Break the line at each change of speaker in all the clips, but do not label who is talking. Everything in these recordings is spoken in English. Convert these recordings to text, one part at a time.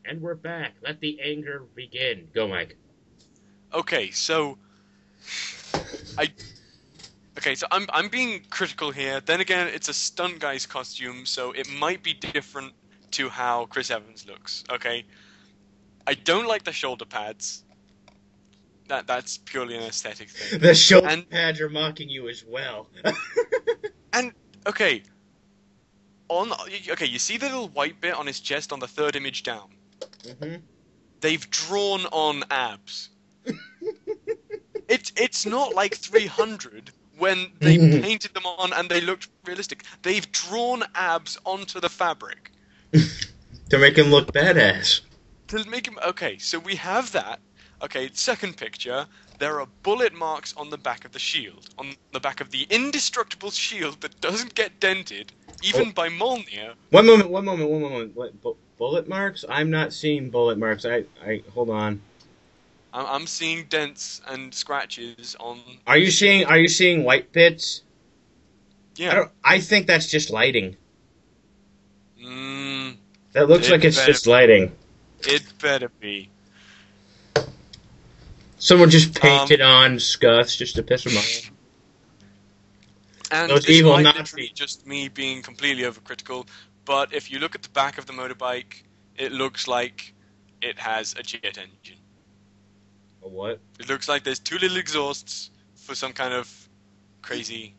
And we're back. Let the anger begin. Go, Mike.
Okay, so I I'm being critical here. Then again, it's a stunt guy's costume, so it might be different to how Chris Evans looks. Okay, I don't like the shoulder pads. That's purely an aesthetic thing.
The shoulder
And
pads are mocking you as well.
and okay, you see the little white bit on his chest on the third image down.
Mm-hmm.
They've drawn on abs. It's not like 300 when they painted them on and they looked realistic. They've drawn abs onto the fabric
To make him look badass.
to make him. Okay, so we have that. Okay, second picture. There are bullet marks on the back of the shield, on the back of the indestructible shield that doesn't get dented, even by Mjolnir.
One moment. What, bullet marks? I'm not seeing bullet marks. Hold on.
I'm seeing dents and scratches on.
Are you seeing white bits?
Yeah.
I think that's just lighting.
Mm,
That looks like it's just lighting.
it better be.
Someone just painted on scuffs just to piss them off.
And
Those
this
evil
might
Nazis.
literally just me being completely overcritical, but if you look at the back of the motorbike, it looks like it has a jet engine.
A what?
It looks like there's two little exhausts for some kind of crazy.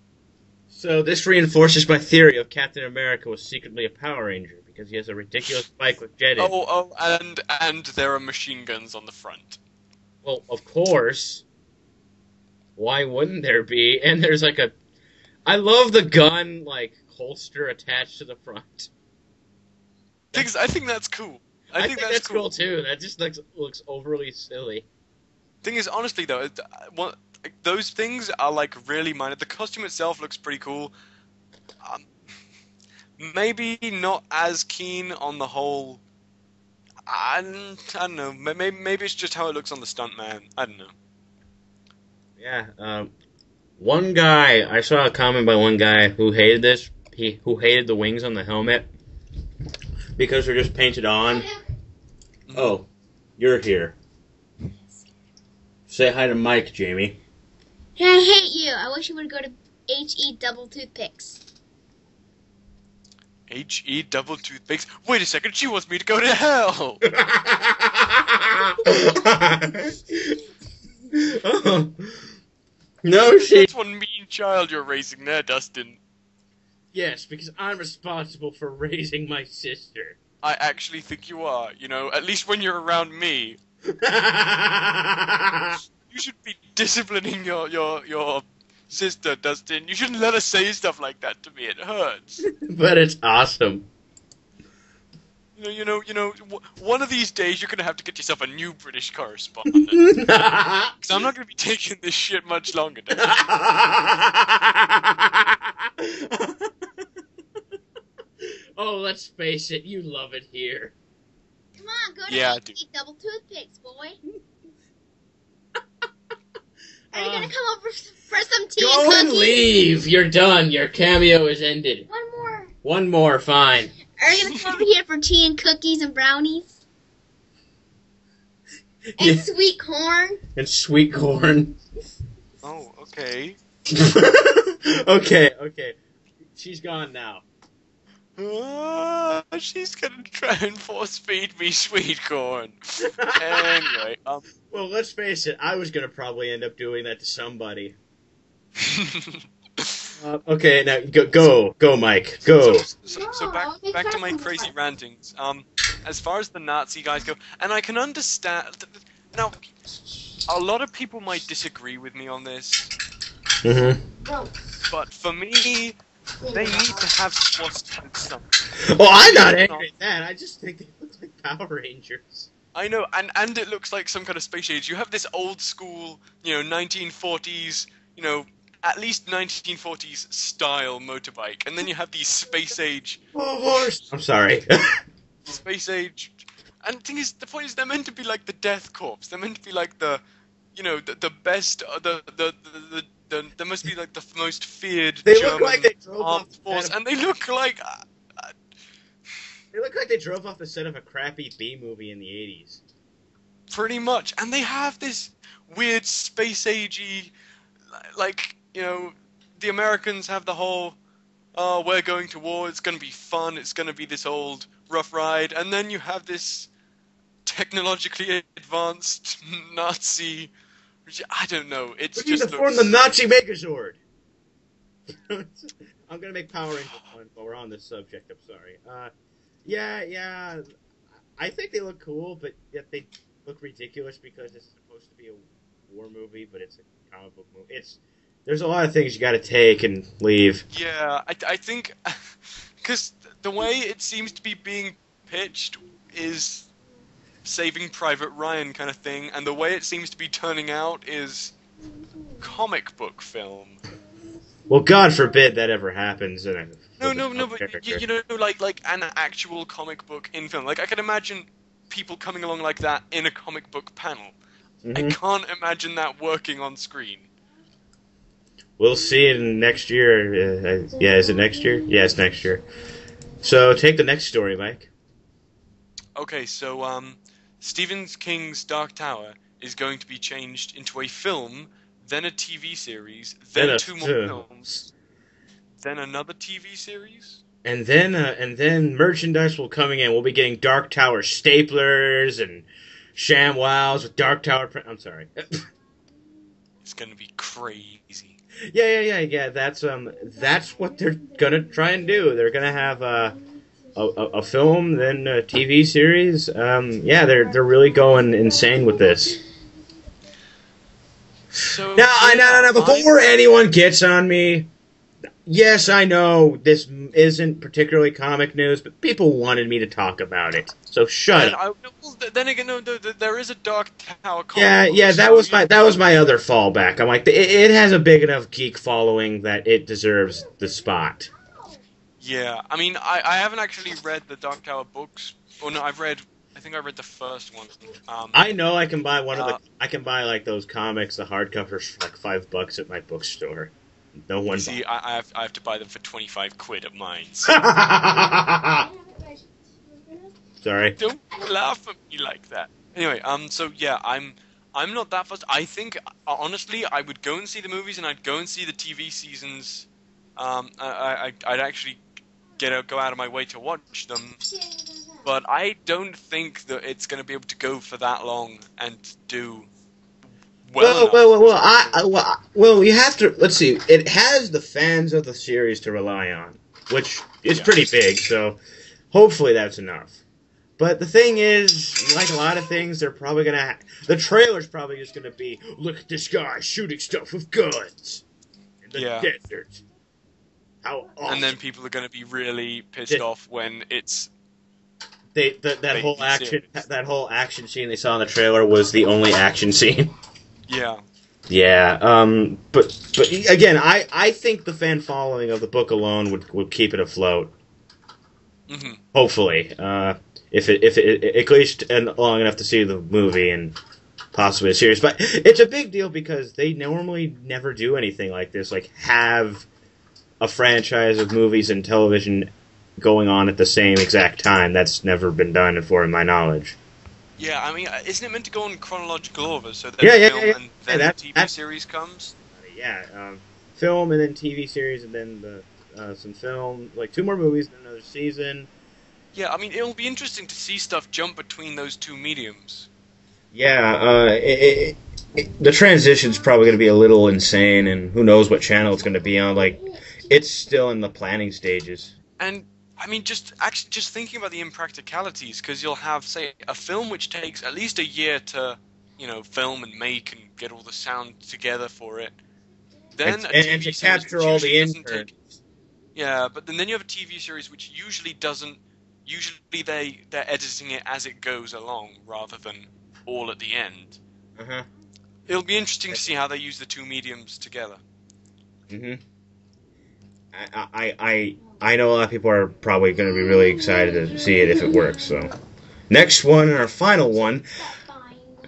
So this reinforces my theory of Captain America was secretly a Power Ranger because he has a ridiculous bike with jet engine.
And there are machine guns on the front.
Well, of course. Why wouldn't there be? And there's like a... I love the gun, like, holster attached to the front.
I think that's cool.
I think that's cool, too. That just looks overly silly.
Thing is, honestly though, those things are like really minor. The costume itself looks pretty cool. Maybe not as keen on the whole. I don't know. Maybe it's just how it looks on the stuntman. I don't know.
Yeah, one guy, I saw a comment by one guy who hated this. Who hated the wings on the helmet because they're just painted on. Oh, you're here. Say hi to Mike, Jamie.
I hate you. I wish you would go to HE double toothpicks.
HE double toothpicks. Wait a second, she wants me to go to hell.
Oh. No,
That's one mean child you're raising there, Dustin.
Yes, because I'm responsible for raising my sister.
I actually think you are. You know, at least when you're around me. You should be disciplining your sister, Dustin. You shouldn't let her say stuff like that to me. It hurts.
But it's awesome.
One of these days you're gonna have to get yourself a new British correspondent. Because I'm not gonna be taking this shit much longer.
Oh, let's face it, you love it here.
Come on, go to
Yeah, I do.
HE double toothpicks, boy. Are you gonna come over for some tea and
Go
cookies?
and leave. You're done. Your cameo is ended.
One more.
One more, fine.
Are you gonna come over here for tea and cookies and brownies? And
Yeah.
sweet corn?
And sweet corn.
Oh, okay.
Okay. She's gone now.
She's gonna try and force feed me sweet corn. Anyway,
Well, let's face it, I was going to probably end up doing that to somebody. Okay, now go, Mike, go.
So back to my crazy rantings. As far as the Nazi guys go, and I can understand. Now, a lot of people might disagree with me on this,
Mm-hmm.
but for me, they need to have swastikas something.
Well, I'm not angry at that. I just think they look like Power Rangers.
I know, and it looks like some kind of space age. You have this old school, 1940s, at least 1940s style motorbike, and then you have these space age.
Oh, horse! I'm sorry.
Space age. And the point is, they're meant to be like the Death Corps. They're meant to be like the best, they must be like the most feared
They
German
look like they drove off
armed force, and they look like.
They look like they drove off the set of a crappy B movie in the 80s.
Pretty much. And they have this weird space agey, like, you know, the Americans have the whole, oh, we're going to war, it's going to be fun, it's going to be this old rough ride. And then you have this technologically advanced Nazi, which, I don't know, it's
We need
just
to form the Nazi Megazord! I'm gonna make Power Rangers fun, but we're on this subject, I'm sorry. Yeah, I think they look cool, but yet they look ridiculous because it's supposed to be a war movie, but it's a comic book movie. There's a lot of things you gotta take and leave.
Yeah, I think, because the way it seems to be being pitched is Saving Private Ryan kind of thing, and the way it seems to be turning out is comic book film.
Well, God forbid that ever happens.
No, but you know, like an actual comic book in film. Like, I can imagine people coming along like that in a comic book panel.
Mm-hmm.
I can't imagine that working on screen.
We'll see it next year. Yeah, is it next year? Yeah, it's next year. So, take the next story, Mike.
Okay, so, Stephen King's Dark Tower is going to be changed into a film, then a TV series, then two more films, then another TV series,
and then merchandise will coming in. We'll be getting Dark Tower staplers and ShamWows with Dark Tower print. I'm sorry.
It's gonna be crazy.
Yeah. That's what they're gonna try and do. They're gonna have a film, then a TV series. Yeah, they're really going insane with this.
So,
now, before anyone gets on me, yes, I know this isn't particularly comic news, but people wanted me to talk about it, so shut up.
Then again, no, there is a Dark Tower comic.
Yeah, that was my other fallback. I'm like, it has a big enough geek following that it deserves the spot.
Yeah, I mean, I haven't actually read the Dark Tower books. Oh no, I think I read the first one.
I know I can buy I can buy like those comics, the hardcovers, for like $5 at my bookstore. No one.
See, I have to buy them for 25 quid at mine.
Sorry.
Don't laugh at me like that. Anyway, so yeah, I'm not that fussed. I think honestly, I would go and see the movies, and I'd go and see the TV seasons. I'd actually go out of my way to watch them. But I don't think that it's going to be able to go for that long and do well.
Well, you have to. Let's see. It has the fans of the series to rely on, which is pretty big. So hopefully that's enough. But the thing is, like a lot of things, they're probably gonna. The trailer's probably just gonna be, look at this guy shooting stuff with guns in the desert. How awesome!
And then people are going to be really pissed off when it's.
That whole action scene they saw in the trailer was the only action scene.
Yeah.
Yeah. But again, I think the fan following of the book alone would keep it afloat.
Mm-hmm.
Hopefully, if it at least long enough to see the movie and possibly a series. But it's a big deal because they normally never do anything like this. Like have a franchise of movies and television going on at the same exact time. That's never been done before, in my knowledge.
Yeah, I mean, isn't it meant to go in chronological order? So then film and then the TV series comes?
Yeah, film and then TV series and then some film, like 2 more movies and another season.
Yeah, I mean, it'll be interesting to see stuff jump between those 2 mediums.
Yeah, the transition's probably going to be a little insane, and who knows what channel it's going to be on. Like, it's still in the planning stages.
And I mean, just thinking about the impracticalities, because you'll have, say, a film which takes at least a year to, film and make and get all the sound together for it. Then
and to capture all the interns.
Yeah, but then you have a TV series which usually doesn't. Usually they're editing it as it goes along rather than all at the end.
Uh-huh.
It'll be interesting to see how they use the 2 mediums together.
Mm-hmm. I know a lot of people are probably going to be really excited to see it if it works. So, next one and our final one,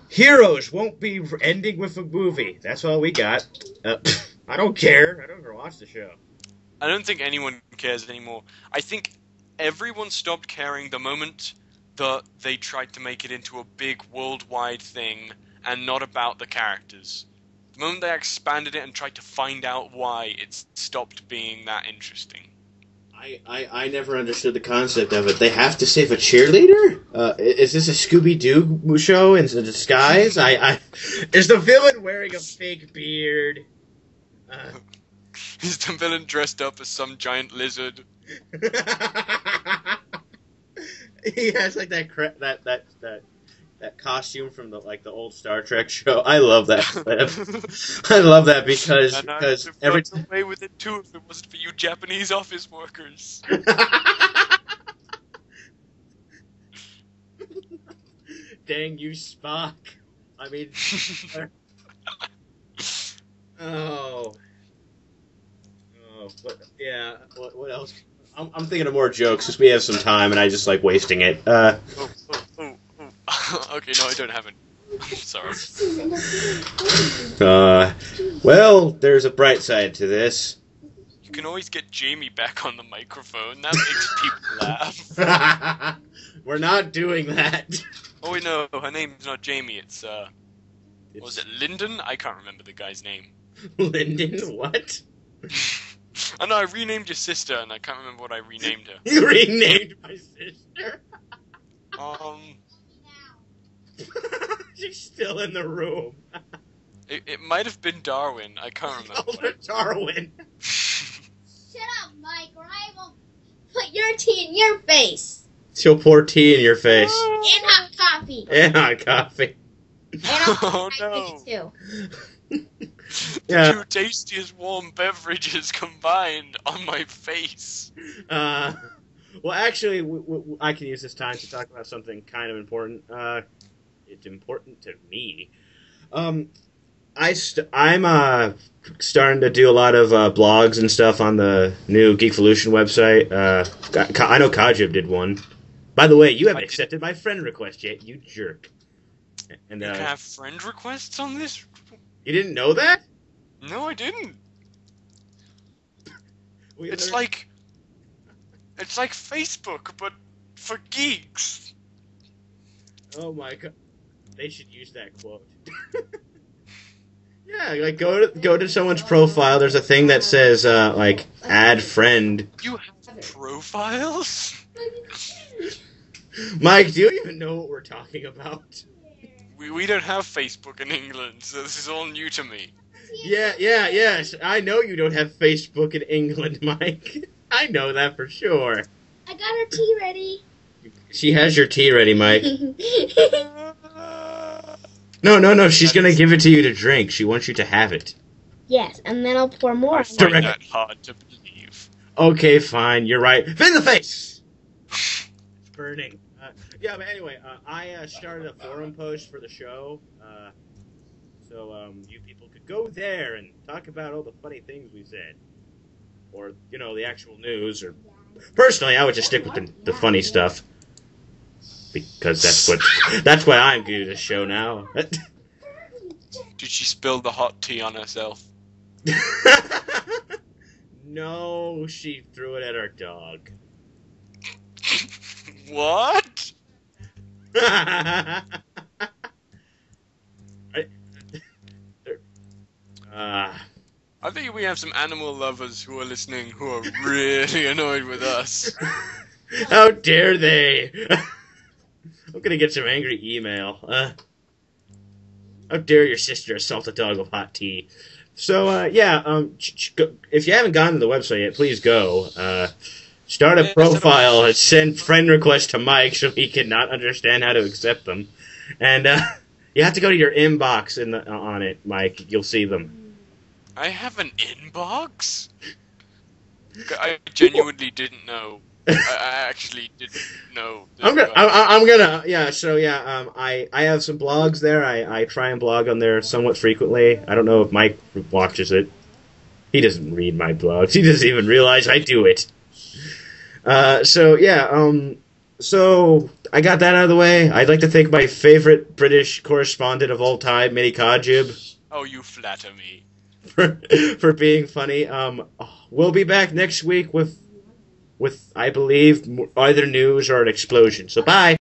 Heroes won't be ending with a movie. That's all we got. I don't care. I don't ever watch the show.
I don't think anyone cares anymore. I think everyone stopped caring the moment that they tried to make it into a big worldwide thing and not about the characters. The moment they expanded it and tried to find out why, it stopped being that interesting.
I never understood the concept of it. They have to save a cheerleader? Is this a Scooby-Doo show in disguise? Is the villain wearing a fake beard?
Is the villain dressed up as some giant lizard?
He has like that costume from the old Star Trek show. I love that clip. I love that because every
time away with it too if it wasn't for you Japanese office workers.
Dang you, Spock. I mean, oh, what else? I'm thinking of more jokes because we have some time and I just like wasting it.
Okay, no, I don't have it. Sorry.
Well, there's a bright side to this.
You can always get Jamie back on the microphone. That makes people laugh.
We're not doing that.
Oh, wait, no, her name's not Jamie. It's, was it Lyndon? I can't remember the guy's name.
Lyndon? What?
I know, I renamed your sister, and I can't remember what I renamed her.
You renamed my sister? She's still in the room.
It might have been Darwin. I can't remember.
Call her Darwin.
Shut up, Mike, or I will put your tea in your face.
She'll pour tea in your face.
And hot coffee.
And hot coffee.
And I'll
Oh, no.
too.
Yeah.
The two tastiest warm beverages combined on my face.
Well, actually, I can use this time to talk about something kind of important. It's important to me. I'm starting to do a lot of blogs and stuff on the new Geekvolution website. I know Kojib did one. By the way, you haven't accepted my friend request yet, you jerk. And
You can have friend requests on this?
You didn't know that?
No, I didn't.
It's
like Facebook, but for geeks.
Oh my god. They should use that quote. Yeah, like go to someone's profile. There's a thing that says like add friend.
You have profiles?
Mike, do you even know what we're talking about?
We don't have Facebook in England, so this is all new to me.
Yes. I know you don't have Facebook in England, Mike. I know that for sure.
I got her tea ready.
She has your tea ready, Mike. No. She's gonna give it to you to drink. She wants you to have it.
Yes, and then I'll pour more.
I find that hard to believe.
Okay, fine. You're right. In the face! It's burning. Yeah, but anyway, I started a forum post for the show, so you people could go there and talk about all the funny things we said. Or, the actual news, or... Personally, I would just stick with the funny stuff. Because that's what I'm going to do this show now.
Did she spill the hot tea on herself?
No, she threw it at our dog.
What? I think we have some animal lovers who are listening who are really annoyed with us.
How dare they? I'm gonna get some angry email. How dare your sister assault a dog with hot tea? So, if you haven't gone to the website yet, please go. Start a profile and send friend requests to Mike so he cannot understand how to accept them. And you have to go to your inbox on it, Mike. You'll see them.
I have an inbox? I genuinely didn't know. I actually didn't know.
I have some blogs there. I try and blog on there somewhat frequently. I don't know if Mike watches it. He doesn't read my blogs. He doesn't even realize I do it. So I got that out of the way. I'd like to thank my favorite British correspondent of all time, Minnie Kojib.
Oh, you flatter me.
For being funny. We'll be back next week with with, I believe, either news or an explosion. So bye.